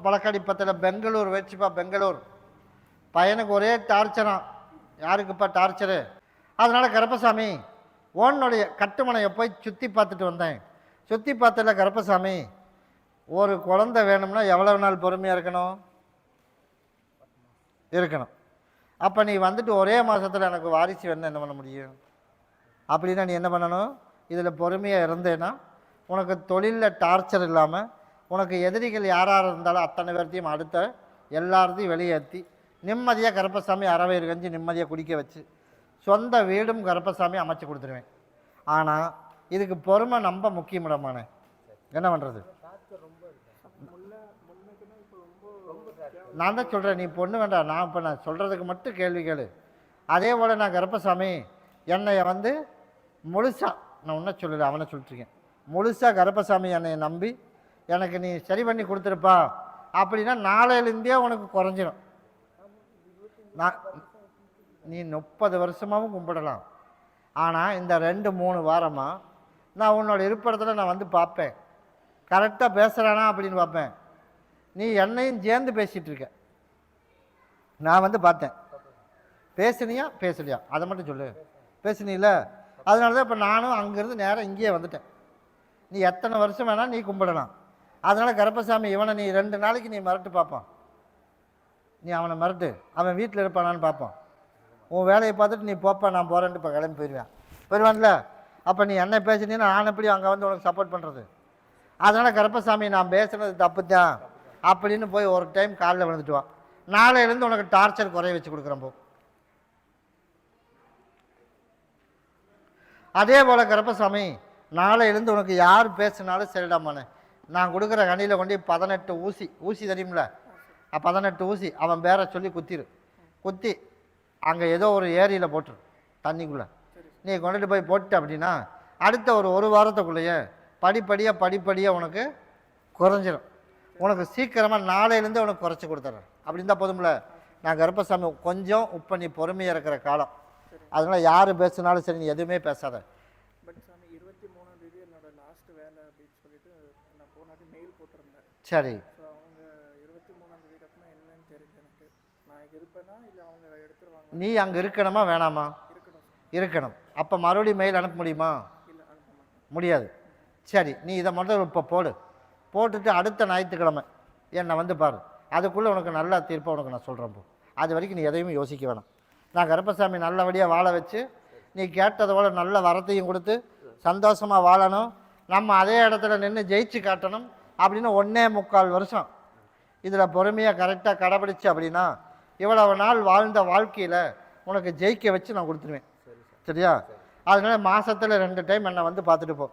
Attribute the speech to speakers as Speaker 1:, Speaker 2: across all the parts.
Speaker 1: பழக்கடிப்பத்தில் பெங்களூர் வச்சுப்பா. பெங்களூர் பையனுக்கு ஒரே டார்ச்சரான். யாருக்குப்பா டார்ச்சரு? அதனால் கருப்பசாமி உன்னுடைய கட்டுமனையை போய் சுற்றி பார்த்துட்டு வந்தேன். சுற்றி பார்த்தல கருப்பசாமி, ஒரு குழந்தை வேணும்னா எவ்வளவு நாள் பொறுமையாக இருக்கணும். அப்போ நீ வந்துட்டு ஒரே மாதத்தில் எனக்கு வாரிசு வேணும், என்ன பண்ண முடியும்? அப்படின்னா நீ என்ன பண்ணணும்? இதில் பொறுமையாக இருந்தேன்னா உனக்கு தொழிலில் டார்ச்சர் இல்லாமல், உனக்கு எதிரிகள் யாராக இருந்தாலும் அத்தனை பேர்த்தையும் அடுத்த எல்லாத்தையும் வெளியேற்றி நிம்மதியாக கருப்பசாமி அறவயிறு கஞ்சி நிம்மதியாக குடிக்க வச்சு சொந்த வீடும் கருப்பசாமி அமைச்சு கொடுத்துருவேன். ஆனால் இதுக்கு பொறுமை ரொம்ப முக்கியமிடமானே. என்ன பண்ணுறது? நான் தான் சொல்கிறேன், நீ பொண்ணு வேண்டாம். நான் சொல்கிறதுக்கு மட்டும் கேள்வி கேளு. அதே போல் நான் கருப்பசாமி என்னைய வந்து முழுசாக, நான் ஒன்றும் சொல்லலை, அவனை சொல்லிட்டுருக்கேன், முழுசாக கருப்பசாமி என்னையை நம்பி எனக்கு நீ சரி பண்ணி கொடுத்துருப்பா அப்படின்னா நாளையிலேருந்தே உனக்கு குறைஞ்சிடும். நான் நீ 30 வருஷமாகவும் கும்பிடலாம். ஆனால் இந்த 2-3 வாரமாக நான் உன்னோட இருப்பிடத்தில் நான் வந்து பார்ப்பேன், கரெக்டாக பேசுகிறானா அப்படின்னு பார்ப்பேன். நீ என்னையும் சேர்ந்து பேசிகிட்டு இருக்க. நான் வந்து பார்த்தேன், பேசுனியா பேசலையா அதை மட்டும் சொல்லு. பேசுனீல, அதனால தான் இப்போ நானும் அங்கேருந்து நேரம் இங்கேயே வந்துட்டேன். நீ எத்தனை வருஷம் வேணால் நீ கும்பிடலாம். அதனால் கருப்பசாமி இவனை நீ 2 நாளைக்கு நீ மிரட்டு பார்ப்பான். நீ அவனை மிரட்டு, அவன் வீட்டில் இருப்பானான்னு பார்ப்பான். உன் வேலையை பார்த்துட்டு நீ போப்பா நான் போகிறேன்ட்டு இப்போ கிளம்பி போயிடுவான்ல. அப்போ நீ என்ன பேசுனீன்னா நான் எப்படி அங்கே வந்து உனக்கு சப்போர்ட் பண்ணுறது? அதனால் கருப்பசாமி நான் பேசுனது தப்பு தான் அப்படின்னு போய் ஒரு டைம் காலில் விழுந்துட்டு வா. நாளையிலேருந்து உனக்கு டார்ச்சர் குறைய வச்சு கொடுக்குறேன் போ. அதே போல் கருப்பசாமி நாளையிலேருந்து உனக்கு யார் பேசுனாலும் சரிடாமானே, நான் கொடுக்குற கணியில் கொண்டு 18 ஊசி தெரியுமில்ல, 18 ஊசி அவன் பேரை சொல்லி குத்தி அங்கே ஏதோ ஒரு ஏரியில் போட்டுரு தண்ணிக்குள்ளே. நீ கொண்டுட்டு போய் போட்டு அப்படின்னா அடுத்த ஒரு வாரத்துக்குள்ளேயே படிப்படியாக உனக்கு குறைஞ்சிடும். உனக்கு சீக்கிரமாக நாளையிலேருந்து உனக்கு குறைச்சி கொடுத்துட்றேன். அப்படி இருந்தால் போதும்ல. நான் கருப்பசாமி கொஞ்சம் இப்போ நீ பொறுமையாக இருக்கிற காலம், அதனால் யார் பேசுனாலும் சரி நீ எதுவுமே பேசாத.
Speaker 2: பட் சாமி 23ஆம் தேதி என்னோட லாஸ்ட் வேலை அப்படின்னு சொல்லிட்டு நான் போனாட்டி மெயில் போட்டிருந்தேன்.
Speaker 1: சரி,
Speaker 2: ஸோ அவங்க 23ஆம் தேதிக்கு அப்புறம் என்னன்னு தெரிஞ்சு எனக்கு நான் இருப்பேனா இல்லை அவங்க எடுத்துருவாங்க?
Speaker 1: நீ அங்கே இருக்கணுமா வேணாமா? இருக்கணும். அப்போ மறுபடியும் மெயில் அனுப்ப முடியுமா?
Speaker 2: இல்லை, அனுப்ப மாட்டேன். முடியாது.
Speaker 1: சரி, நீ இதை மட்டும் இப்போ போட்டுட்டு அடுத்த ஞாயிற்றுக்கிழமை என்னை வந்து பாரு. அதுக்குள்ளே உனக்கு நல்ல தீர்ப்பை உனக்கு நான் சொல்கிறேன் போ. அது வரைக்கும் நீ எதையுமே யோசிக்க வேணாம். நான் கருப்பசாமி நல்லபடியாக வாழ வச்சு நீ கேட்டதை போல நல்ல வரத்தையும் கொடுத்து சந்தோஷமாக வாழணும். நம்ம அதே இடத்துல நின்று ஜெயிச்சு காட்டணும் அப்படின்னு 1.25 வருஷம் இதில் பொறுமையாக கரெக்டாக கடைப்பிடிச்சு அப்படின்னா இவ்வளவு நாள் வாழ்ந்த வாழ்க்கையில் உனக்கு ஜெயிக்க வச்சு நான் கொடுத்துருவேன். சரியா? அதனால மாதத்தில் 2 டைம் என்னை வந்து பார்த்துட்டு போ.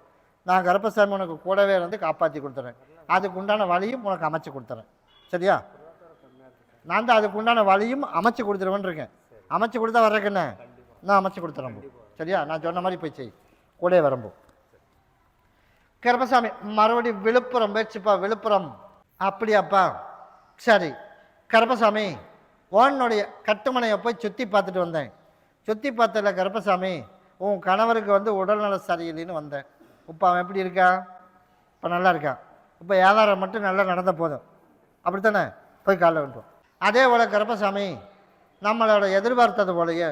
Speaker 1: நான் கருப்பசாமி உனக்கு கூடவே இருந்து காப்பாற்றி கொடுத்துறேன். அதுக்கு உண்டான வழியும் உனக்கு அமைச்சு கொடுத்துறேன். சரியா? நான் தான் அதுக்கு உண்டான வழியும் அமைச்சு கொடுத்துருவேன் இருக்கேன். அமைச்சு கொடுத்தா வர்றேக்குண்ணே நான் அமைச்சு கொடுத்துறேன். சரியா? நான் சொன்ன மாதிரி போய் செய், கூட வரம்போ. கருப்பசாமி மறுபடியும் விழுப்புரம் போயிடுச்சுப்பா. விழுப்புரம் அப்படியாப்பா? சரி கருப்பசாமி, உன்னுடைய கட்டுமனையை போய் சுற்றி பார்த்துட்டு வந்தேன். சுற்றி பார்த்ததில்ல கருப்பசாமி, உன் கணவருக்கு வந்து உடல்நல சரியில்லைன்னு வந்தேன். இப்போ அவன் எப்படி இருக்கான்? இப்போ நல்லா இருக்கான். இப்போ வியாபாரம் மட்டும் நல்லா நடந்த போதும். அப்படித்தானே? போய் காலைல வந்துட்டோம். அதே போல் கருப்பசாமி நம்மளோட எதிர்பார்த்தது போலயே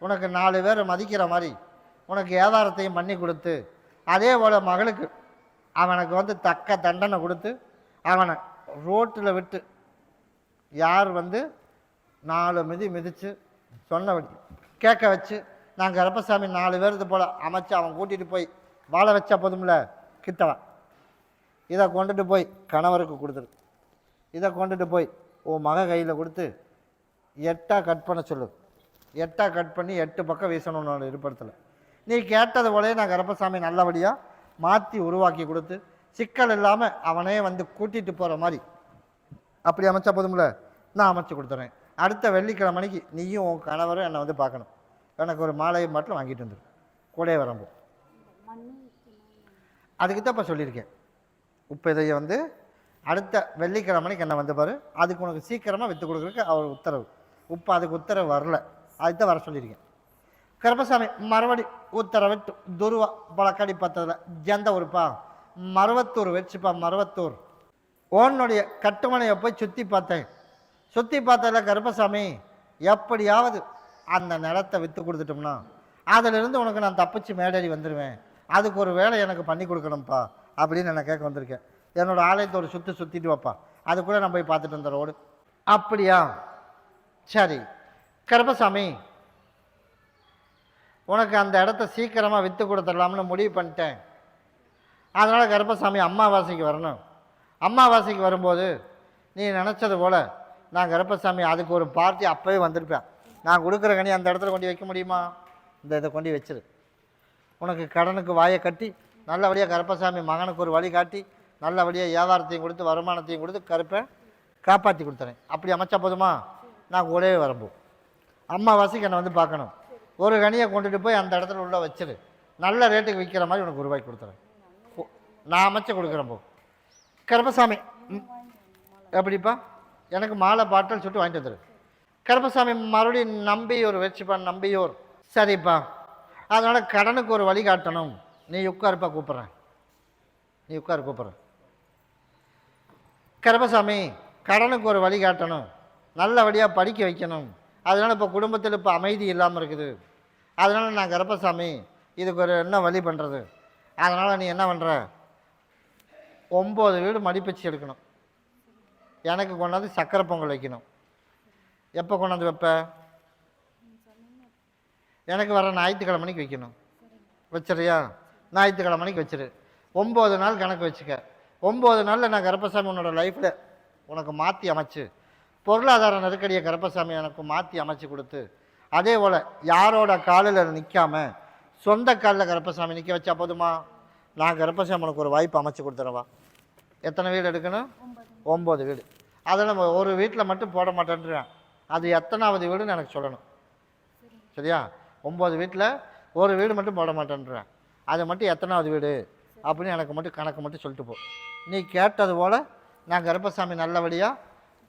Speaker 1: உனக்கு 4 பேர் மதிக்கிற மாதிரி உனக்கு வியாபாரத்தையும் பண்ணி கொடுத்து, அதே போல் மகளுக்கு அவனுக்கு வந்து தக்க தண்டனை கொடுத்து அவனை ரோட்டில் விட்டு யார் வந்து 4 மிதி மிதித்து சொன்னபடி கேட்க வச்சு நான் கருப்பசாமி 4 பேருக்கு போல் அமைச்சு அவன் கூட்டிகிட்டு போய் வாழ வச்சா போதும்ல. கிட்டவன் இதை கொண்டுட்டு போய் கணவருக்கு கொடுத்துரு. இதை கொண்டுட்டு போய் உன் மக கையில் கொடுத்து 8 கட் பண்ண சொல்லு. 8 கட் பண்ணி 8 பக்கம் வீசணும்னு இருப்படத்தில். நீ கேட்டது போலயே நான் கருப்பசாமி நல்லபடியாக மாற்றி உருவாக்கி கொடுத்து சிக்கல் இல்லாமல் அவனே வந்து கூட்டிகிட்டு போகிற மாதிரி அப்படி அமைச்சா போதும்ல. நான் அமைச்சு கொடுத்துறேன். அடுத்த வெள்ளிக்கிழமைக்கு நீயும் உன் கணவரும் என்னை வந்து பார்க்கணும். எனக்கு ஒரு மாலையை மட்டும் வாங்கிட்டு வந்துடும். கூடயே வரம்போ. அதுக்கு தான் இப்போ சொல்லியிருக்கேன். இப்போ இதை வந்து அடுத்த வெள்ளிக்கிழமைக்கு என்ன வந்து பாரு. அதுக்கு உனக்கு சீக்கிரமாக விற்று கொடுக்குறதுக்கு அவர் உத்தரவு. இப்போ அதுக்கு உத்தரவு வரல, அதுக்கு தான் வர சொல்லியிருக்கேன். கருப்பசாமி மறுபடி உத்தரவிட்டு துருவா பழக்கடி பத்ததில் எந்த ஊருப்பா? மருவத்தூர் வச்சுப்பா. மருவத்தூர் உன்னுடைய கட்டுமனையை போய் சுற்றி பார்த்தேன். சுற்றி பார்த்ததில்ல கருப்பசாமி, எப்படியாவது அந்த நிலத்தை விற்று கொடுத்துட்டோம்னா அதிலிருந்து உனக்கு நான் தப்பிச்சு மேடேறி வந்துடுவேன். அதுக்கு ஒரு வேலை எனக்கு பண்ணி கொடுக்கணும்ப்பா அப்படின்னு நான் கேட்க வந்திருக்கேன். என்னோடய ஆலயத்தை ஒரு சுற்றிட்டு வைப்பா, அதுக்குள்ளே நான் போய் பார்த்துட்டு வந்த ரோடு. அப்படியா, சரி கருப்பசாமி, உனக்கு அந்த இடத்த சீக்கிரமாக விற்று கொடுத்துடலாம்னு முடிவு பண்ணிட்டேன். அதனால் கருப்பசாமி அமாவாசைக்கு வரணும். அமாவாசைக்கு வரும்போது நீ நினச்சது போல் நான் கருப்பசாமி அதுக்கு ஒரு பார்ட்டி அப்போவே வந்திருப்பேன். நான் கொடுக்குற கனி அந்த இடத்துல கொண்டு வைக்க முடியுமா? இதை கொண்டு வச்சிரு. உனக்கு கடனுக்கு வாயை கட்டி நல்லபடியாக கருப்பசாமி மகனுக்கு ஒரு வழி காட்டி நல்லபடியாக வியாபாரத்தையும் கொடுத்து வருமானத்தையும் கொடுத்து கருப்பை காப்பாற்றி கொடுத்துறேன். அப்படி அமைச்சா போதுமா? நான் கூடவே வரம்போ. அம்மாவாசைக்கு என்னை வந்து பார்க்கணும். ஒரு கனியை கொண்டுட்டு போய் அந்த இடத்துல உள்ள வச்சிரு. நல்ல ரேட்டுக்கு விற்கிற மாதிரி உனக்கு ரூபாய்க்கு கொடுத்துறேன். நான் அமைச்சு கொடுக்குறேன் போ. கருப்பசாமி எப்படிப்பா? எனக்கு மாலை பாட்டல் சுட்டு வாங்கிட்டு வந்துரு. கருப்பசாமி மறுபடியும் நம்பியூர் வச்சுப்பான். நம்பியூர் சரிப்பா. அதனால் கடனுக்கு ஒரு வழி காட்டணும். நீ உட்காருப்பா, கூப்பிட்றேன். நீ உட்காரு, கூப்பிட்றேன். கருப்பசாமி கடனுக்கு ஒரு வழி காட்டணும், நல்லபடியாக படிக்க வைக்கணும். அதனால் இப்போ குடும்பத்தில் இப்போ அமைதி இல்லாமல் இருக்குது. அதனால் நான் கருப்பசாமி இதுக்கு ஒரு என்ன வழி பண்ணுறது? அதனால் நீ என்ன பண்ணுற, 9 வீடு மடிப்பச்சு எடுக்கணும். எனக்கு கொண்டாந்து சக்கரை பொங்கல் வைக்கணும். எப்போ கொண்டாந்து வைப்ப? எனக்கு வர ஞாயிற்றுக்கிழமைக்கு வைக்கணும். வச்சிரியா? ஞாயிற்றுக்கிழமைக்கு வச்சிரு. 9 நாள் கணக்கு வச்சுக்க. 9 நாளில் நான் கருப்பசாமி உன்னோட லைஃப்பில் உனக்கு மாற்றி அமைச்சு, பொருளாதார நெருக்கடியை கருப்பசாமி எனக்கு மாற்றி அமைச்சு கொடுத்து, அதே போல் யாரோட காலில் நிற்காம சொந்த காலில் கருப்பசாமி நிற்க வச்சா போதுமா? நான் கருப்பசாமி உனக்கு ஒரு வாய்ப்பு அமைச்சு கொடுத்துறவா. எத்தனை வீடு எடுக்கணும்? 9 வீடு. அதில் நம்ம ஒரு வீட்டில் மட்டும் போட மாட்டேன்றேன். அது எத்தனாவது வீடுன்னு எனக்கு சொல்லணும். சரியா? 9 வீட்டில் ஒரு வீடு மட்டும் போட மாட்டேன்றேன். அது மட்டும் எத்தனாவது வீடு அப்படின்னு எனக்கு மட்டும் கணக்கு மட்டும் சொல்லிட்டு போ. நீ கேட்டது போல் நான் கருப்பசாமி நல்லபடியாக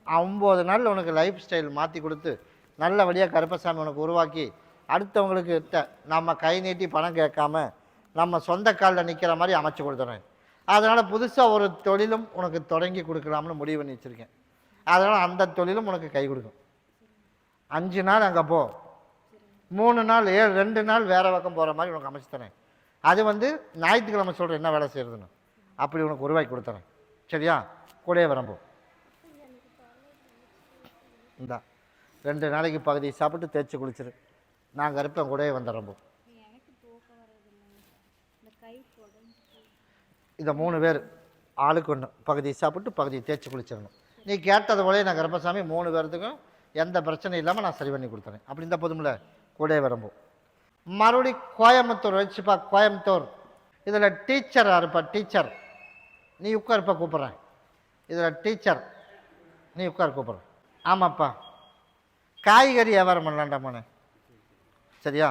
Speaker 1: 9 நாளில் உனக்கு லைஃப் ஸ்டைல் மாற்றி கொடுத்து நல்லபடியாக கருப்பசாமி உனக்கு உருவாக்கி அடுத்தவங்களுக்கு நம்ம கை நீட்டி பணம் கேட்காம நம்ம சொந்த காலில் நிற்கிற மாதிரி அமைச்சு கொடுத்துறேன். அதனால் புதுசாக ஒரு தொழிலும் உனக்கு தொடங்கி கொடுக்கலாம்னு முடிவு பண்ணி வச்சுருக்கேன். அதனால் அந்த தொழிலும் உனக்கு கை கொடுக்கும். 5 நாள் அங்கே போ, 3 நாள் 2 நாள் வேறு பக்கம் போகிற மாதிரி உனக்கு அமைச்சு தரேன். அது ஞாயிற்றுக்கிழமை சொல்கிறேன் என்ன வேலை செய்கிறதுன்னு. அப்படி உனக்கு உருவாக்கி கொடுத்துறேன். சரியா? கூடயே வரம்போ. இந்தா 2 நாளைக்கு பகுதி சாப்பிட்டு தேய்ச்சி குளிச்சிரு. நான் கருப்பேன், கூடயே வந்துடுறம்போ. இந்த 3 பேர் ஆளுக்கு ஒன்று பகுதி சாப்பிட்டு பகுதி தேய்ச்சி குளிச்சிடணும். நீ கேட்டது போலே நான் கருப்பசாமி 3 பேர்த்துக்கும் எந்த பிரச்சனையும் இல்லாமல் நான் சரி பண்ணி கொடுத்துறேன். அப்படி இந்த போதும்ல, கூடயே வரம்போ. மறுபடி கோயம்புத்தூர் வச்சுப்பா. கோயம்புத்தூர் இதில் டீச்சர் யாருப்பா? டீச்சர் நீ உட்காருப்பா, கூப்பிட்றேன். இதில் டீச்சர் நீ உட்கார், கூப்பிட்றேன். ஆமாப்பா, காய்கறி வியாபாரம் பண்ணலான்டா மோனே. சரியா?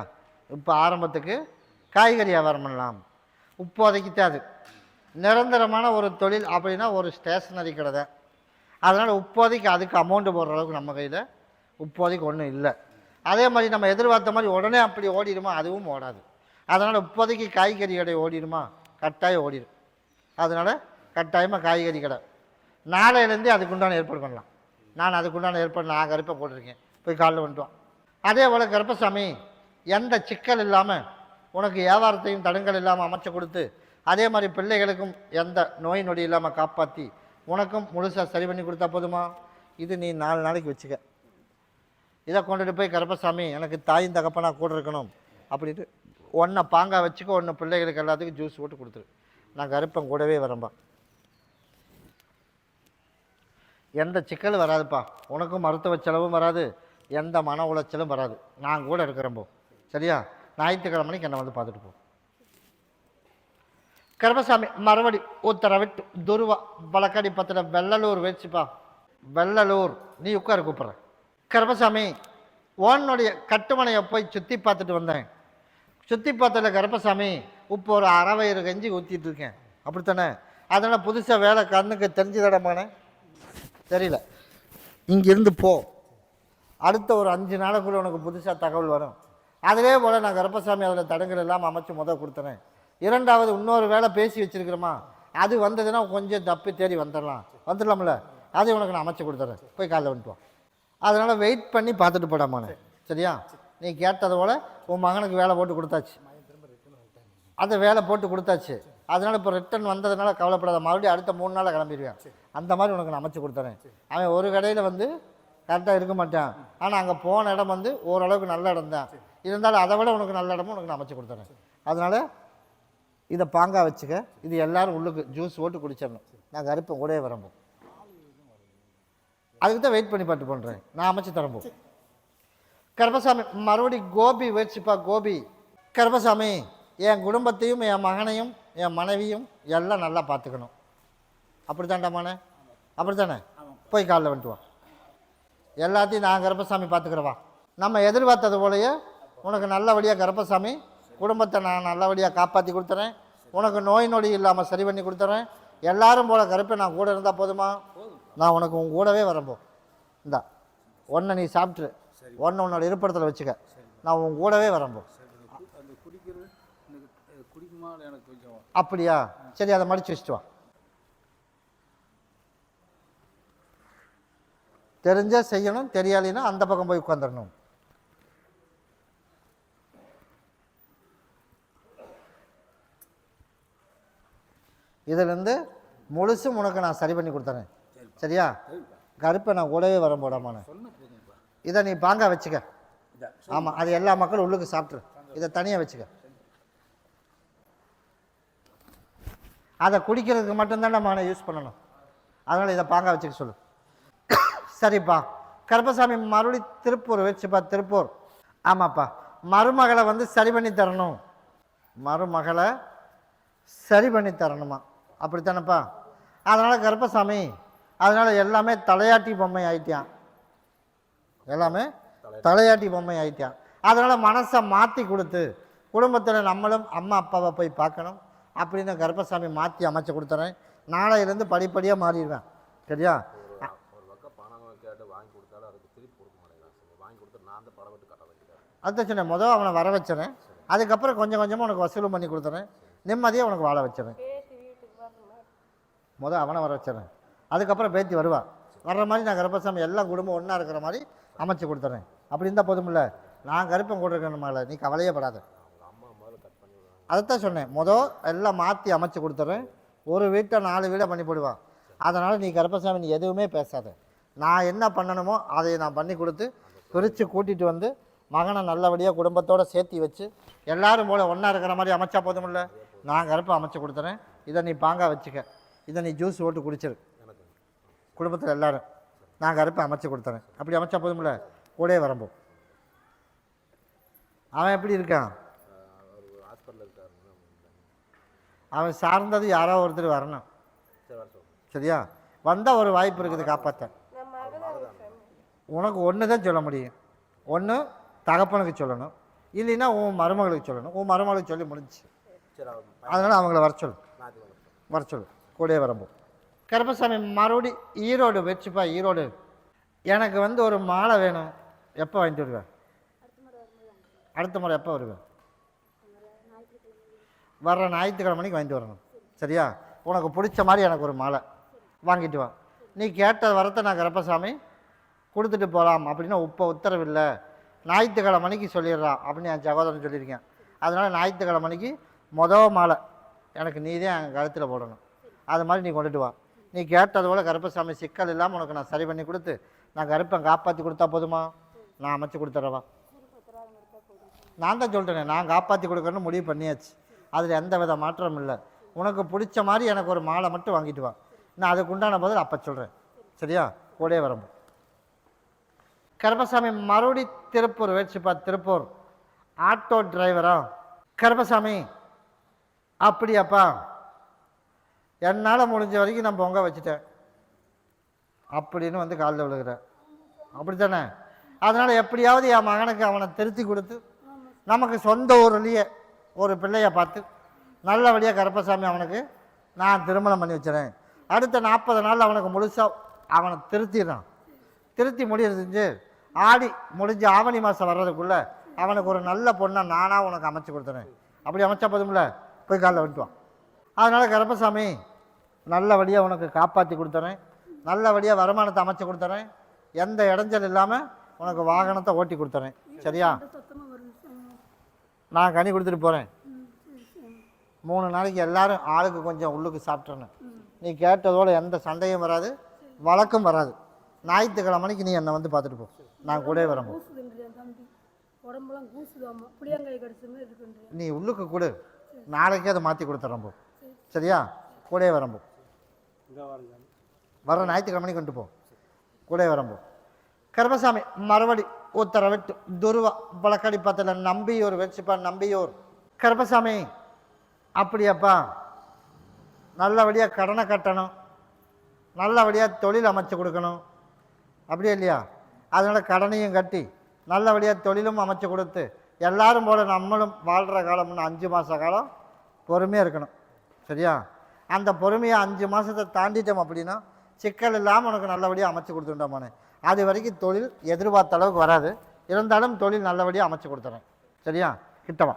Speaker 1: இப்போ ஆரம்பத்துக்கு காய்கறி வியாபாரம் பண்ணலாம். இப்போதைக்கு அது நிரந்தரமான ஒரு தொழில் அப்படின்னா ஒரு ஸ்டேஷனரி கடை தான். அதனால் இப்போதைக்கு அதுக்கு அமௌண்ட்டு போடுற அளவுக்கு நம்ம கையில் இப்போதைக்கு ஒன்றும் இல்லை. அதே மாதிரி நம்ம எதிர்பார்த்த மாதிரி உடனே அப்படி ஓடிடுமா? அதுவும் ஓடாது. அதனால் இப்போதைக்கு காய்கறி கடை ஓடிடுமா? கட்டாயம் ஓடிடும். அதனால் கட்டாயமாக காய்கறி கடை நாளையிலேருந்தே அதுக்குண்டான ஏற்பாடு பண்ணலாம். நான் அதுக்குண்டான ஏற்பாடு நான் கருப்பை போட்டிருக்கேன். போய் காலைல வந்துட்டோம். அதே போல் கருப்பசாமி எந்த சிக்கல் இல்லாமல் உனக்கு வியாபாரத்தையும் தடங்கள் இல்லாமல் அமைச்சு கொடுத்து, அதே மாதிரி பிள்ளைகளுக்கும் எந்த நோய் நொடி இல்லாமல் காப்பாற்றி உனக்கும் முழுசாக சரி பண்ணி கொடுத்தா போதுமா? இது நீ 4 நாளைக்கு வச்சுக்க. இதை கொண்டுட்டு போய் கருப்பசாமி எனக்கு தாயும் தகப்பனாக கூட இருக்கணும் அப்படின்ட்டு ஒன்றை பாங்கா வச்சுக்க, ஒன்று பிள்ளைகளுக்கு எல்லாத்துக்கும் ஜூஸ் போட்டு கொடுத்துரு. நான் கருப்பன் கூடவே வரம்பா. எந்த சிக்கலும் வராதுப்பா. உனக்கும் மருத்துவ செலவும் வராது, எந்த மன உளைச்சலும் வராது. நான் கூட இருக்கிறேன்போ. சரியா? ஞாயிற்றுக்கிழமைக்கு என்னை வந்து பார்த்துட்டு போ. கருப்பசாமி மறுபடி உத்தரவிட்டு துருவா வழக்கடி பத்தில் வெள்ளலூர் வச்சுப்பா. வெள்ளலூர் நீ உட்காரு, கூப்பிட்றேன். கருப்பசாமி உன்னுடைய கட்டுமனையை போய் சுற்றி பார்த்துட்டு வந்தேன். சுற்றி பார்த்தல கருப்பசாமி இப்போ ஒரு அரை வயிறு கஞ்சி ஊற்றிட்டு இருக்கேன். அப்படித்தானே? அதனால் புதுசாக வேலை கண்ணுக்கு தெரிஞ்சுதடமானே தெரியல. இங்கிருந்து போ, அடுத்த ஒரு 5 நாளுக்குள்ளே உனக்கு புதுசாக தகவல் வரும். அதிலே போல் நான் கருப்பசாமி அதில் தடங்கள் எல்லாம் அமைச்சு கொடுத்துறேன். 2வது இன்னொரு வேலை பேசி வச்சுருக்கிறோமா, அது வந்ததுன்னா கொஞ்சம் தப்பி தேடி வந்துடலாம். வந்துடலாம்ல, அதை உனக்கு நான் அமைச்சு கொடுத்துறேன், போய் காலைல வந்துட்டு வா. அதனால் வெயிட் பண்ணி பார்த்துட்டு போடாமாண்ணே, சரியா? நீ கேட்டது போல் உன் மகனுக்கு வேலை போட்டு கொடுத்தாச்சு, அந்த வேலை போட்டு கொடுத்தாச்சு. அதனால் இப்போ ரிட்டன் வந்ததுனால கவலைப்படாத, மறுபடியும் அடுத்த 3 நாளில் கிளம்பிடுவேன். அந்த மாதிரி உனக்கு நான் அமைச்சு கொடுத்துறேன். அவன் ஒரு கடையில் வந்து கரெக்டாக இருக்க மாட்டான், ஆனால் அங்கே போன இடம் வந்து ஓரளவுக்கு நல்ல இடம் தான், இருந்தாலும் அதை விட உனக்கு நல்ல இடமும் உனக்கு நான் அமைச்சு கொடுத்துறேன். அதனால் இதை பாங்கா வச்சுக்க. இது எல்லோரும் உள்ளுக்கு ஜூஸ் போட்டு குடிச்சிடணும். நான் கருப்பேன் கூடவே வரம்போ, அதுக்கு தான் வெயிட் பண்ணி பார்த்து பண்ணுறேன். நான் அமைச்சு தரம்போ. கருப்பசாமி மறுபடி கோபி வச்சுப்பா. கோபி கருப்பசாமி, என் குடும்பத்தையும் என் மகனையும் என் மனைவியும் எல்லாம் நல்லா பார்த்துக்கணும். அப்படி தாண்டாமாண்ணே? அப்படி தானே? போய் காலைல வந்துட்டு வா. எல்லாத்தையும் நான் கருப்பசாமி பார்த்துக்கிறவா. நம்ம எதிர்பார்த்தது போலயே உனக்கு நல்லபடியாக கருப்பசாமி குடும்பத்தை நான் நல்லபடியாக காப்பாற்றி கொடுத்துறேன். உனக்கு நோய் நொடி இல்லாமல் சரி பண்ணி கொடுத்துறேன். எல்லாரும் போல கருப்பை நான் கூட இருந்தால் போதுமா? நான் உனக்கு உன் கூடவே வரம்போ. இந்தா ஒன்றை நீ சாப்பிட்ரு, ஒன்று உன்னோட இருப்பிடத்தில் வச்சுக்க, நான் உன் கூடவே வரம்போ. அப்படியா? சரி, அதை மடித்து வச்சுட்டு வா. தெரிஞ்சால் செய்யணும், தெரியாலின்னா அந்த பக்கம் போய் உட்காந்துடணும். இதிலேருந்து முழுசும் உனக்கு நான் சரி பண்ணி கொடுத்துறேன், சரியா? கருப்பை நான் கூடவே வர போடாமாண்ணே. இதை நீ பாங்கா வச்சுக்க. ஆமாம், அது எல்லா மக்களும் உள்ளுக்கு சாப்பிட்ரு. இதை தனியாக வச்சுக்க. அதை குடிக்கிறதுக்கு மட்டும்தான் நம்ம யூஸ் பண்ணணும். அதனால் இதை பாங்கா வச்சுக்க சொல்லு. சரிப்பா. கருப்பசாமி மறுபடி திருப்பூர் வச்சுப்பா. திருப்பூர். ஆமாப்பா, மருமகளை வந்து சரி பண்ணி தரணும். மருமகளை சரி பண்ணி தரணுமா? அப்படித்தானப்பா? அதனால் கருப்பசாமி, அதனால் எல்லாமே தலையாட்டி பொம்மை ஆயிட்டான். எல்லாமே தலையாட்டி பொம்மை ஆயிட்டான். அதனால் மனசை மாற்றி கொடுத்து குடும்பத்தில் நம்மளும் அம்மா அப்பாவை போய் பார்க்கணும் அப்படின்னு கருப்பசாமி மாற்றி அமைச்சு கொடுத்துறேன். நாளையிலேருந்து படிப்படியாக மாறிடுவேன், சரியா? அதுதான் சொன்னேன், முதல் அவனை வர வச்சுறேன், அதுக்கப்புறம் கொஞ்சம் கொஞ்சமாக உனக்கு வசூலும் பண்ணி கொடுத்துறேன், நிம்மதியாக உனக்கு வாழ வச்சுறேன். முதல் அவனை வர வச்சுறேன், அதுக்கப்புறம் பேத்தி வருவா. வர்ற மாதிரி நான் கருப்பசாமி எல்லாம் குடும்பம் ஒன்றா இருக்கிற மாதிரி அமைச்சு கொடுத்துறேன். அப்படி இருந்தால் போதுமில்ல? நான் கருப்பம் கூட இருக்கணுமால, நீ கவலையே படாத. அதைத்தான் சொன்னேன், முதல் எல்லாம் மாற்றி அமைச்சு கொடுத்துட்றேன். ஒரு வீட்டை 4 வீடை பண்ணி போடுவான். அதனால் நீ கருப்பசாமி நீ எதுவுமே பேசாத. நான் என்ன பண்ணணுமோ அதை நான் பண்ணி கொடுத்து பிரித்து கூட்டிகிட்டு வந்து மகனை நல்லபடியாக குடும்பத்தோடு சேர்த்தி வச்சு எல்லோரும் போல் ஒன்றா இருக்கிற மாதிரி அமைச்சா போதுமில்ல? நான் கருப்பை அமைச்சு கொடுத்துறேன். இதை நீ பாங்கா வச்சுக்க. இதை நீ ஜூஸ் போட்டு குடிச்சிரு. குடும்பத்தில் எல்லோரும் நான் கருப்பை அமைச்சு கொடுத்துறேன். அப்படி அமைச்சா போதுமில்ல? கூடயே வரம்போ. அவன் எப்படி இருக்கான்? அவன் சார்ந்தது யாரோ ஒருத்தர் வரணும், சரியா? வந்தால் ஒரு வாய்ப்பு இருக்குது காப்பாற்ற. உனக்கு ஒன்று தான் சொல்ல முடியும். ஒன்று தகப்பனுக்கு சொல்லணும், இல்லைன்னா உன் மருமகளுக்கு சொல்லணும். உன் மருமகளுக்கு சொல்லி முடிஞ்சு. அதனால் அவங்கள வர சொல்லு, கூடயே வரம்போ. கருப்பசாமி மறுபடி ஈரோடு வச்சுப்பா. ஈரோடு எனக்கு வந்து ஒரு மாலை வேணும். எப்போ வாங்கிட்டு வருவேன்? அடுத்த முறை எப்போ வருவேன்? வர்ற ஞாயிற்றுக்கிழமைக்கு வாங்கிட்டு வரணும், சரியா? உனக்கு பிடிச்ச மாதிரி எனக்கு ஒரு மாலை வாங்கிட்டு வா. நீ கேட்ட வரத்தை நான் கருப்பசாமி கொடுத்துட்டு போகலாம் அப்படின்னு இப்போ உத்தரவில்லை. ஞாயிற்றுக்கிழமைக்கு சொல்லிடுறான் அப்படின்னு என் சகோதரன் சொல்லியிருக்கேன். அதனால் ஞாயிற்றுக்கிழமைக்கு மொதல் மாலை எனக்கு நீ தான் என் கழுத்தில் போடணும். அது மாதிரி நீ கொண்டுட்டு வா. நீ கேட்டது போல் கருப்பசாமி சிக்கல் இல்லாமல் உனக்கு நான் சரி பண்ணி கொடுத்து நான் கருப்பை காப்பாற்றி கொடுத்தா போதுமா? நான் அமைச்சு கொடுத்துட்றவா. நான் தான் சொல்லிட்டேனே, நான் காப்பாற்றி கொடுக்கணும்னு முடிவு பண்ணியாச்சு. அதில் எந்த வித மாற்றமும் இல்லை. உனக்கு பிடிச்ச மாதிரி எனக்கு ஒரு மாலை மட்டும் வாங்கிட்டு வா. நான் அதுக்கு உண்டான பதில் அப்போ சொல்கிறேன், சரியா? கூடயே வரம்போ. கருப்பசாமி மறுபடி திருப்பூர் வச்சுப்பா. திருப்பூர் ஆட்டோ டிரைவரா? கருப்பசாமி அப்படியாப்பா, என்னால் முடிஞ்ச வரைக்கும் நான் பொங்க வச்சுட்டேன் அப்படின்னு வந்து காலில் விழுகிறேன், அப்படி தானே? அதனால் எப்படியாவது என் மகனுக்கு அவனை திருத்தி கொடுத்து நமக்கு சொந்த ஊர்லேயே ஒரு பிள்ளையை பார்த்து நல்லபடியாக கருப்பசாமி அவனுக்கு நான் திருமணம் பண்ணி வச்சுறேன். அடுத்த 40 நாள் அவனுக்கு முழுசாக அவனை திருத்திடுறான். திருத்தி முடிஞ்சு ஆடி முடிஞ்சு ஆவணி மாதம் வர்றதுக்குள்ளே அவனுக்கு ஒரு நல்ல பொண்ணை நானாக உனக்கு அமைச்சு கொடுத்துறேன். அப்படி அமைச்சா போதும்ல? போய் காலில் விட்டுவான். அதனால் கருப்பசாமி நல்லபடியாக உனக்கு காப்பாற்றி கொடுத்துறேன். நல்லபடியாக வருமானத்தை அமைச்சு கொடுத்துறேன். எந்த இடைஞ்சல் இல்லாமல் உனக்கு வாகனத்தை ஓட்டி கொடுத்துறேன். சரியா? நான் கனி கொடுத்துட்டு போகிறேன். 3 நாளைக்கு எல்லாரும் ஆளுக்கு கொஞ்சம் உள்ளுக்கு சாப்பிட்றேன்னு. நீ கேட்டதோட எந்த சண்டையும் வராது, வழக்கும் வராது. ஞாயிற்றுக்கிழமைக்கு நீ என்னை வந்து பார்த்துட்டு போ, நான் கூட வரம்போ. நீ உள்ளுக்கு கொடு, நாளைக்கே அதை மாற்றி கொடுத்துட்றம்போ. சரியா? கூட வரம்போ. வர ஞாயிற்றுக்கிழமைக்கு கொண்டு போ, கூட வரம்போ. கருப்பசாமி மறுபடி உத்தரவிட்டு துருவா பழக்கடி பத்தில் நம்பியூர் வச்சுப்பா. நம்பியூர் கருப்பசாமி அப்படியாப்பா, நல்லபடியாக கடனை கட்டணும், நல்லபடியாக தொழில் அமைச்சு கொடுக்கணும். அப்படியே இல்லையா? அதனால் கடனையும் கட்டி நல்லபடியாக தொழிலும் அமைச்சு கொடுத்து எல்லாரும் போல நம்மளும் வாழ்கிற காலம்னு 5 மாத காலம் பொறுமையாக இருக்கணும். சரியா? அந்த பொறுமையை 5 மாதத்தை தாண்டிட்டோம் அப்படின்னா சிக்கல் இல்லாமல் உனக்கு நல்லபடியாக அமைச்சு கொடுத்துட்டோமானே. அது வரைக்கும் தொழில் எதிர்பார்த்த அளவுக்கு வராது, இருந்தாலும் தொழில் நல்லபடியாக அமைச்சு கொடுத்துறேன். சரியா? கிட்டவா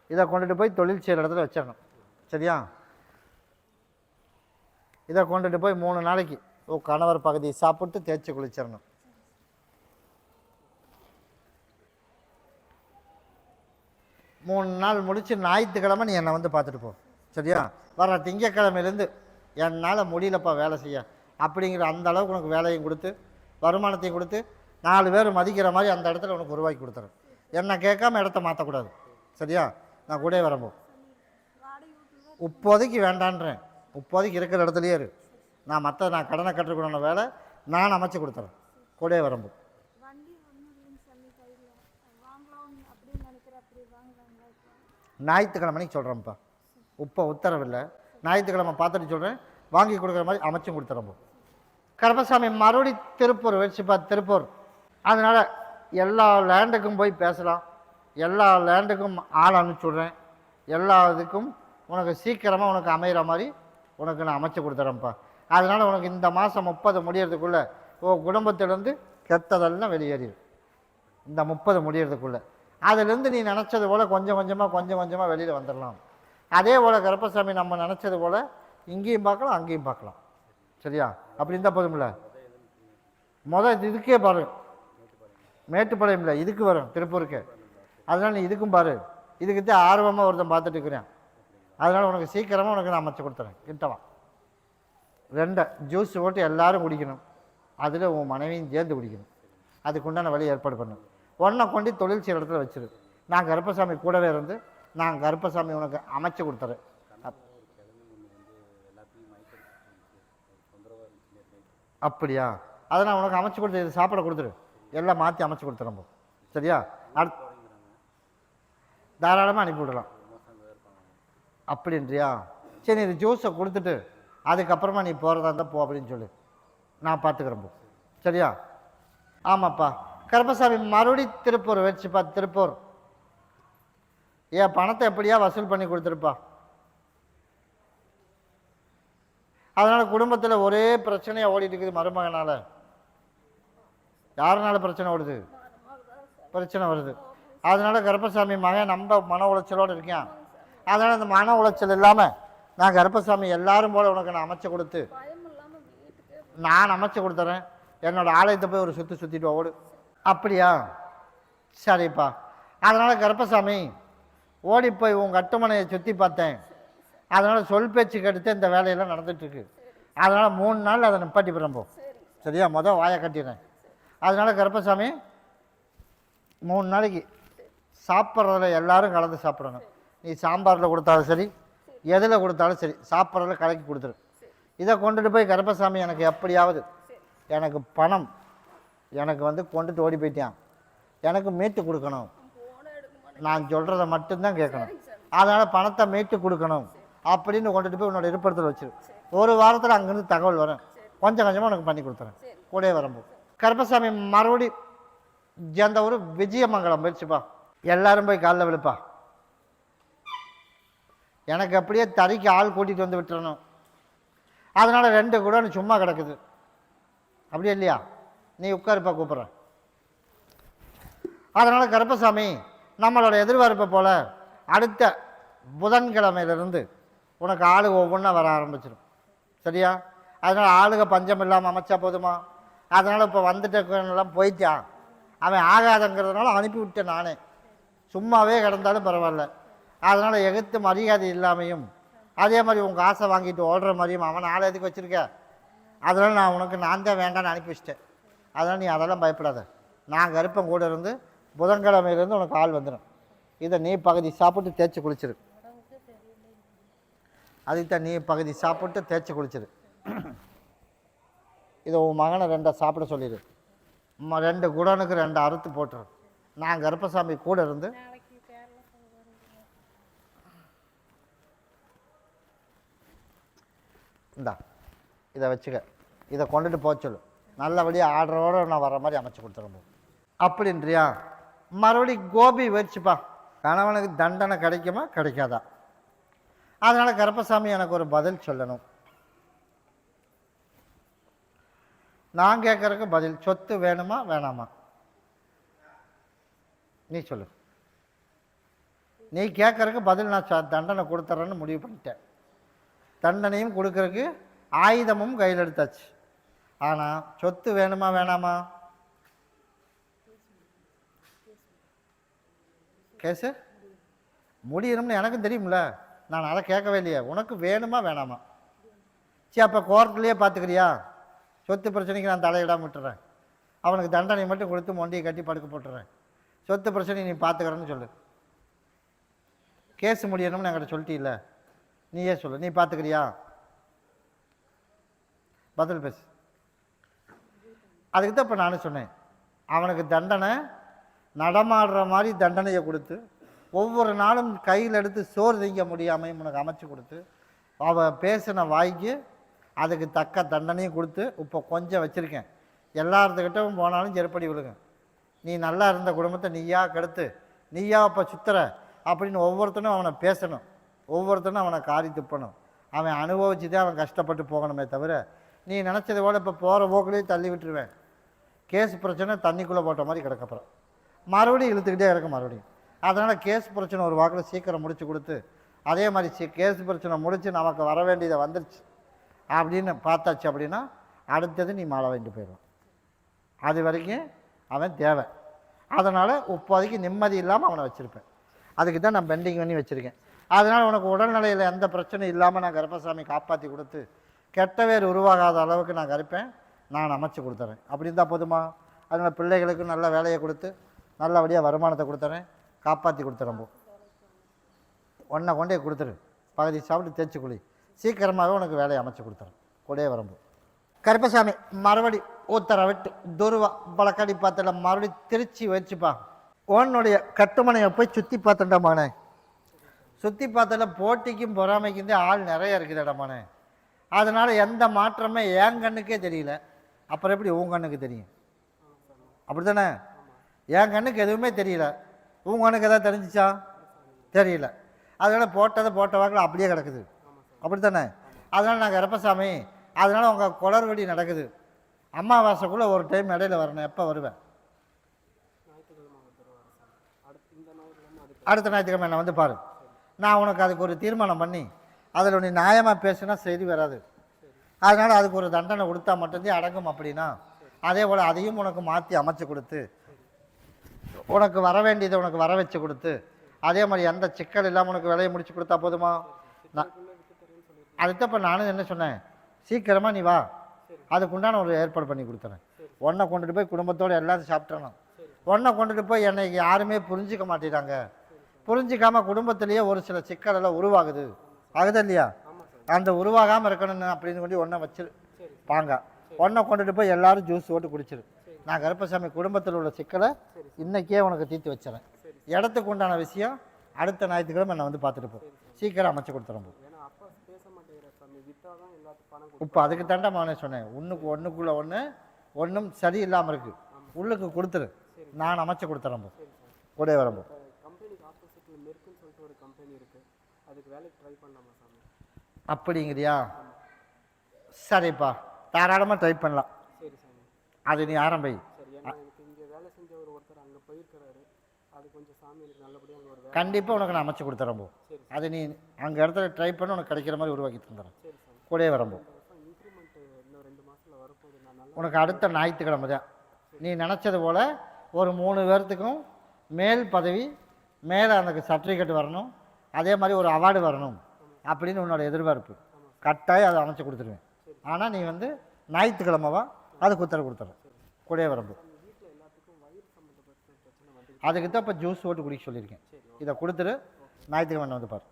Speaker 1: இதை கொண்டுட்டு போய் தொழில் செய்கிற இடத்துல வச்சிடணும். சரியா? இதை கொண்டுட்டு போய் 3 நாளைக்கு கணவர் பகுதியை சாப்பிட்டு தேய்ச்சி குளிச்சிடணும். மூணு நாள் முடித்து ஞாயிற்றுக்கிழமை நீ என்னை வந்து பார்த்துட்டு போ. சரியா? வர திங்கக்கிழமையிலேருந்து என்னால் முடியலப்பா வேலை செய்ய அப்படிங்கிற அந்த அளவுக்கு உனக்கு வேலையும் கொடுத்து வருமானத்தையும் கொடுத்து 4 பேர் மதிக்கிற மாதிரி அந்த இடத்துல உனக்கு உருவாக்கி கொடுத்துறேன். என்னை கேட்காம இடத்த மாற்றக்கூடாது. சரியா? நான் கூட வரம்போ. இப்போதைக்கு வேண்டான்றேன், இப்போதைக்கு இருக்கிற இடத்துலையே இரு. நான் கடனை கற்றுக்கணும் வேலை நான் அமைச்சு கொடுத்துறேன். கூட வரம்போ. ஞாயிற்றுக்கிழமைக்கு சொல்கிறேன்ப்பா, இப்போ உத்தரவில்லை. ஞாயிற்றுக்கிழமை பார்த்துட்டு சொல்கிறேன், வாங்கி கொடுக்குற மாதிரி அமைச்சும் கொடுத்துறப்போ. கருப்பசாமி மறுபடி திருப்பூர் வச்சுப்பா. திருப்பூர் அதனால் எல்லா லேண்டுக்கும் போய் பேசலாம், எல்லா லேண்டுக்கும் ஆள் அனுப்பிச்சுட்றேன். எல்லா இதுக்கும் உனக்கு சீக்கிரமாக உனக்கு அமைகிற மாதிரி உனக்கு நான் அமைச்சு கொடுத்துறேன்ப்பா. அதனால் உனக்கு இந்த மாதம் 30 முடியறதுக்குள்ளே குடும்பத்திலேருந்து கெட்டதெல்லாம் வெளியேறிடும். இந்த 30 முடியறதுக்குள்ளே அதுலேருந்து நீ நினச்சது போல் கொஞ்சம் கொஞ்சமாக வெளியில் வந்துடலாம். அதே போல் கருப்பசாமி நம்ம நினச்சது போல் இங்கேயும் பார்க்கலாம், அங்கேயும் பார்க்கலாம். சரியா? அப்படி இருந்தால் போதும்ல. இதுக்கே பாரு, மேட்டுப்பாளையம் இல்லை, இதுக்கு வரும் திருப்பூருக்கு. அதனால் நீ இதுக்கும் பாரு. இதுக்குத்தான் ஆர்வமாக ஒருத்தன் பார்த்துட்டு இருக்கிறேன். அதனால் உனக்கு சீக்கிரமாக உனக்கு நான் அமைச்சு கொடுத்துறேன். கிட்டவா 2 ஜூஸ் போட்டு எல்லோரும் குடிக்கணும், அதில் உன் மனைவியும் சேர்ந்து குடிக்கணும். அதுக்குண்டான வழி ஏற்பாடு பண்ணணும். ஒன்றை கொண்டு தொழில் செய்கிற இடத்துல வச்சிரு. நான் கருப்பசாமி கூடவே இருந்து நான் கருப்பசாமி உனக்கு அமைச்சு கொடுத்துறேன். அப்படியா? அதை நான் உனக்கு அமைச்சு கொடுத்து இது சாப்பிட கொடுத்துரு, எல்லாம் மாற்றி அமைச்சு கொடுத்துறோம். சரியா? தாராளமாக அனுப்பிவிடலாம். அப்படின்றியா? சரி, இது ஜூஸை கொடுத்துட்டு அதுக்கப்புறமா நீ போகிறதா இருந்தால் போ அப்படின்னு சொல்லு, நான் பார்த்துக்கிறேன் போ. சரியா? ஆமாப்பா. கருப்பசாமி மறுபடி திருப்பூர் வச்சுப்பா. திருப்பூர் ஏன் பணத்தை எப்படியா வசூல் பண்ணி கொடுத்துருப்பா. அதனால் குடும்பத்தில் ஒரே பிரச்சனையாக ஓடிட்டு இருக்குது. மருமகனால் யாருனால பிரச்சனை ஓடுது? பிரச்சனை வருது. அதனால் கருப்பசாமி மகன் நம்ம மன உளைச்சலோடு இருக்கேன். அதனால் அந்த மன உளைச்சல் இல்லாமல் நான் கருப்பசாமி எல்லாரும் போல் உனக்கு நான் அமைச்சு கொடுத்து நான் அமைச்சு கொடுத்துறேன். என்னோடய ஆலயத்தை போய் ஒரு சுற்றிட்டு ஓடு. அப்படியா? சரிப்பா. அதனால் கருப்பசாமி ஓடி போய் உன் கட்டுமனையை சுற்றி பார்த்தேன். அதனால் சொல் பேச்சு கெடுத்து இந்த வேலையெல்லாம் நடந்துகிட்ருக்கு. அதனால் 3 நாள் அதை நிப்பாட்டி போகிறப்போ. சரியா? வாயை கட்டிடுறேன். அதனால் கருப்பசாமி 3 நாளைக்கு சாப்பிட்றதுல எல்லோரும் கலந்து சாப்பிடணும். நீ சாம்பாரில் கொடுத்தாலும் சரி, எதில் கொடுத்தாலும் சரி, சாப்பிட்றதுல கலக்கி கொடுத்துரு. இதை கொண்டுட்டு போய் கருப்பசாமி எனக்கு எப்படியாவது எனக்கு பணம் எனக்கு கொண்டுட்டு ஓடி போயிட்டான், எனக்கு மீட்டு கொடுக்கணும். நான் சொல்கிறத மட்டும்தான் கேட்கணும். அதனால் பணத்தை மீட்டு கொடுக்கணும் அப்படின்னு கொண்டுட்டு போய் உன்னோட இருப்பிடத்தில் வச்சிரு. 1 வாரத்தில் அங்கேருந்து தகவல் வரும். கொஞ்சம் கொஞ்சமாக உனக்கு பண்ணி கொடுத்துறேன். கூட வரும்போது கருப்பசாமி மறுபடி எந்த ஒரு விஜயமங்கலம் போயிடுச்சுப்பா. எல்லாரும் போய் காலில் விழுப்பா. எனக்கு அப்படியே தறிக்கு ஆள் கூட்டிகிட்டு வந்து விட்டுறணும். அதனால் 2 கூட சும்மா கிடக்குது. அப்படியே இல்லையா? நீ உட்காருப்பா, கூப்பிட்றேன். அதனால் கருப்பசாமி நம்மளோட எதிர்பார்ப்பை போல் அடுத்த புதன்கிழமையிலிருந்து உனக்கு ஆளு ஒவ்வொன்றா வர ஆரம்பிச்சிடும். சரியா? அதனால் ஆளுக பஞ்சம் இல்லாமல் அமைச்சா போதுமா? அதனால் இப்போ வந்துட்டெல்லாம் போயிட்டான், அவன் ஆகாதங்கிறதுனால அனுப்பி விட்டேன் நானே. சும்மாவே கிடந்தாலும் பரவாயில்ல. அதனால் எகுத்து மரியாதை இல்லாமையும் அதே மாதிரி உங்கள் ஆசை வாங்கிட்டு ஓடுற மாதிரியும் அவன் ஆளை எதுக்கு வச்சுருக்க? அதனால் நான் தான் வேண்டான்னு அனுப்பி வச்சிட்டேன். அதனால் நீ அதெல்லாம் பயப்படாத. நான் கருப்பம் கூட இருந்து புதன்கிழமையிலேருந்து உனக்கு ஆள் வந்துடும். இதை நீ பகுதி சாப்பிட்டு தேய்ச்சி குளிச்சிரு. அதுக்குத்தான் நீ பகுதி சாப்பிட்டு தேய்ச்சி குளிச்சிரு. இதை உன் மகனை 2 சாப்பிட சொல்லிடு. 2 குடனுக்கு 2 அறுத்து போட்டுரு. நான் கருப்பசாமி கூட இருந்து இந்தா இதை வச்சுக்க, இதை கொண்டுட்டு போக சொல்லு. நல்லபடியாக ஆர்டரோடு நான் வர மாதிரி அமைச்சு கொடுத்துருவோம் அப்படின்றியா? மறுபடியும் கோபி வச்சுப்பா. கணவனுக்கு தண்டனை கிடைக்குமா கிடைக்காதா? அதனால் கருப்பசாமி எனக்கு ஒரு பதில் சொல்லணும். நான் கேட்குறதுக்கு பதில். சொத்து வேணுமா வேணாமா? நீ சொல்லு. நீ கேட்குறதுக்கு பதில் நான் தண்டனை கொடுத்துட்றேன்னு முடிவு பண்ணிட்டேன். தண்டனையும் கொடுக்கறதுக்கு ஆயுதமும் கையில் எடுத்தாச்சு. ஆனால் சொத்து வேணுமா வேணாமா? கேஸு முடியணும்னு எனக்கும் தெரியும்ல, நான் அதை கேட்கவே இல்லையே. உனக்கு வேணுமா வேணாமா? சரி, அப்போ கோர்ட்லேயே பார்த்துக்கிறியா? சொத்து பிரச்சனைக்கு நான் தலையிடாமல் விட்டுறேன். அவனுக்கு தண்டனை மட்டும் கொடுத்து மொண்டியை கட்டி படுக்க போட்டுறேன். சொத்து பிரச்சனை நீ பார்த்துக்கிறேன்னு சொல்லு. கேஸ் முடியணும்னு என்கிட்ட சொல்லிட்டீல்ல, நீயே சொல்லு. நீ பார்த்துக்கிறியா? பதில் பேசு. அதுக்கு தான் இப்போ நானும் சொன்னேன், அவனுக்கு தண்டனை நடமாடுற மாதிரி தண்டனையை கொடுத்து, ஒவ்வொரு நாளும் கையில் எடுத்து சோறு திங்க முடியாமையும் உனக்கு அமைச்சு கொடுத்து, அவள் பேசின வாய்க்கு அதுக்கு தக்க தண்டனையும் கொடுத்து இப்போ கொஞ்சம் வச்சுருக்கேன். எல்லாத்துக்கிட்டும் போனாலும் செருப்படி விழுங்க. நீ நல்லா இருந்த குடும்பத்தை நீயா கெடுத்து நீயா இப்போ சுத்துற அப்படின்னு ஒவ்வொருத்தனும் அவனை பேசணும். ஒவ்வொருத்தனும் அவனை காரி துப்பணும். அவன் அனுபவிச்சு தான் அவன் கஷ்டப்பட்டு போகணுமே தவிர, நீ நினச்சது போல் இப்போ போகிற போக்குலேயும் தள்ளி விட்டுருவேன். கேஸ் பிரச்சனை தண்ணிக்குள்ளே போட்ட மாதிரி கிடக்கப்புறம் மறுபடியும் இழுத்துக்கிட்டே கிடக்கும் மறுபடியும். அதனால் கேஸ் பிரச்சனை ஒரு வாக்கில் சீக்கிரம் முடிச்சு கொடுத்து, அதே மாதிரி கேஸ் பிரச்சனை முடித்து நமக்கு வர வேண்டியதை வந்துருச்சு அப்படின்னு பார்த்தாச்சு அப்படின்னா அடுத்தது நீ மாற வேண்டி போயிடும். அது வரைக்கும் அவன் தேவை. அதனால் இப்போதைக்கு நிம்மதி இல்லாமல் அவனை வச்சுருப்பேன். அதுக்கு தான் நான் பெண்டிங் பண்ணி வச்சுருக்கேன். அதனால் உனக்கு உடல்நிலையில் எந்த பிரச்சனையும் இல்லாமல் நான் கருப்பசாமி காப்பாற்றி கொடுத்து கெட்ட வேறு உருவாகாத அளவுக்கு நான் கருப்பேன், நான் அமைச்சு கொடுத்துறேன். அப்படி இருந்தால் போதுமா? அதனால் பிள்ளைகளுக்கு நல்ல வேலையை கொடுத்து நல்லபடியாக வருமானத்தை கொடுத்துறேன், காப்பாற்றி கொடுத்துறேன். ஒன்றை கொண்டே கொடுத்துரு, பகுதி சாப்பிட்டு தேய்ச்சி குழி, சீக்கிரமாகவே உனக்கு வேலையை அமைச்சு கொடுத்துறேன். கூடயே வரம்பு. கருப்பசாமி மறுபடி உத்தரவிட்டு துருவா பழக்கடி பார்த்தல மறுபடி திருச்சி வச்சுப்பா. உன்னுடைய கட்டுமனையை போய் சுற்றி பார்த்துட்டமானே. சுற்றி பார்த்தல போட்டிக்கும் பொறாமைக்கும் தான் ஆள் நிறைய இருக்குது இடமானே. அதனால் எந்த மாற்றமே என் கண்ணுக்கே தெரியல. அப்புறம் எப்படி உன் கண்ணுக்கு தெரியும்? அப்படி தானே? என் கண்ணுக்கு எதுவுமே தெரியல, உன் கண்ணுக்கு எதாவது தெரிஞ்சிச்சா? தெரியல. அதனால் போட்டதை போட்ட வாக்கில் அப்படியே கிடக்குது. அப்படி தானே? அதனால் நான் கருப்பசாமி, அதனால் உங்கள் குளறுபடி நடக்குது. அமாவாசைக்குள்ளே ஒரு டைம் இடையில வரணும். எப்போ வருவேன்? அடுத்த ஞாயிற்றுக்கிழமை நான் வந்து பாரு. நான் உனக்கு அதுக்கு ஒரு தீர்மானம் பண்ணி அதில் நீ நியாயமாக பேசுனா செய்தி வராது. அதனால் அதுக்கு ஒரு தண்டனை கொடுத்தா மட்டும்தான் அடங்கும். அப்படின்னா அதே போல் அதையும் உனக்கு மாற்றி அமைச்சு கொடுத்து உனக்கு வர வேண்டியதை உனக்கு வர வச்சு கொடுத்து, அதே மாதிரி எந்த சிக்கல் இல்லாமல் உனக்கு வேலையை முடிச்சு கொடுத்தா போதுமா? அதுதான் இப்போ நானும் என்ன சொன்னேன், சீக்கிரமாக நீ வா, அதுக்குண்டான ஒரு ஏற்பாடு பண்ணி கொடுத்துறேன். ஒன்றை கொண்டுட்டு போய் குடும்பத்தோடு எல்லாத்தையும் சாப்பிட்றணும். ஒன்றை கொண்டுட்டு போய் என்னை யாருமே புரிஞ்சிக்க மாட்டேறாங்க. புரிஞ்சிக்காமல் குடும்பத்திலேயே ஒரு சில சிக்கலெல்லாம் உருவாகுது. ஆகுதா இல்லையா? அந்த உருவாகாமல் இருக்கணும்னு அப்படின்னு சொல்லி ஒன்றை வச்சு பாங்க. ஒன்றை கொண்டுட்டு போய் எல்லோரும் ஜூஸ் போட்டு குடிச்சிரு. நான் கருப்பசாமி குடும்பத்தில் உள்ள சிக்கலை இன்றைக்கே உனக்கு தீர்த்து வச்சுறேன். இடத்துக்கு உண்டான விஷயம் அடுத்த ஞாயிற்றுக்கிழமை என்னை வந்து பார்த்துட்டு போ. சீக்கிரம் அமைச்சு கொடுத்துறோம். இப்போ அதுக்கு தாண்டா மானே சொன்னேன், ஒன்றுக்குள்ளே ஒன்றும் சரி இல்லாமல் இருக்குது, உள்ளுக்கு கொடுத்துரு, நான் அமைச்சு கொடுத்துறேன். கூட வரம்போ அப்படிங்கிறியா? சரிப்பா, தாராளமாக ட்ரை பண்ணலாம். அது நீ ஆரம்பி. கண்டிப்பாக உனக்கு நான் அமைச்சு கொடுத்துறேன். அது நீ அங்கே இடத்துல ட்ரை பண்ணி உனக்கு கிடைக்கிற மாதிரி உருவாக்கி தந்துடுறேன். கூடயே வரம்போ. உனக்கு அடுத்த ஞாயிற்றுக்கிழமை தான் நீ நினச்சது போல் ஒரு 3 பேர்த்துக்கும் மேல் பதவி மேலே அந்த சர்டிஃபிகேட் வரணும், அதே மாதிரி ஒரு அவார்டு வரணும் அப்படின்னு உன்னோட எதிர்பார்ப்பு. கட்டாயம் அதை அமைச்சு கொடுத்துருவேன். ஆனால் நீ வந்து ஞாயிற்றுக்கிழமைவா அதுக்கு உத்தரவு கொடுத்துட்றேன். கூடவே வரம்பு அதுக்கு தான் இப்போ ஜூஸ் போட்டு குடிக்க சொல்லியிருக்கேன். இதை கொடுத்துட்டு ஞாயிற்றுக்கிழமை வந்து பாரு.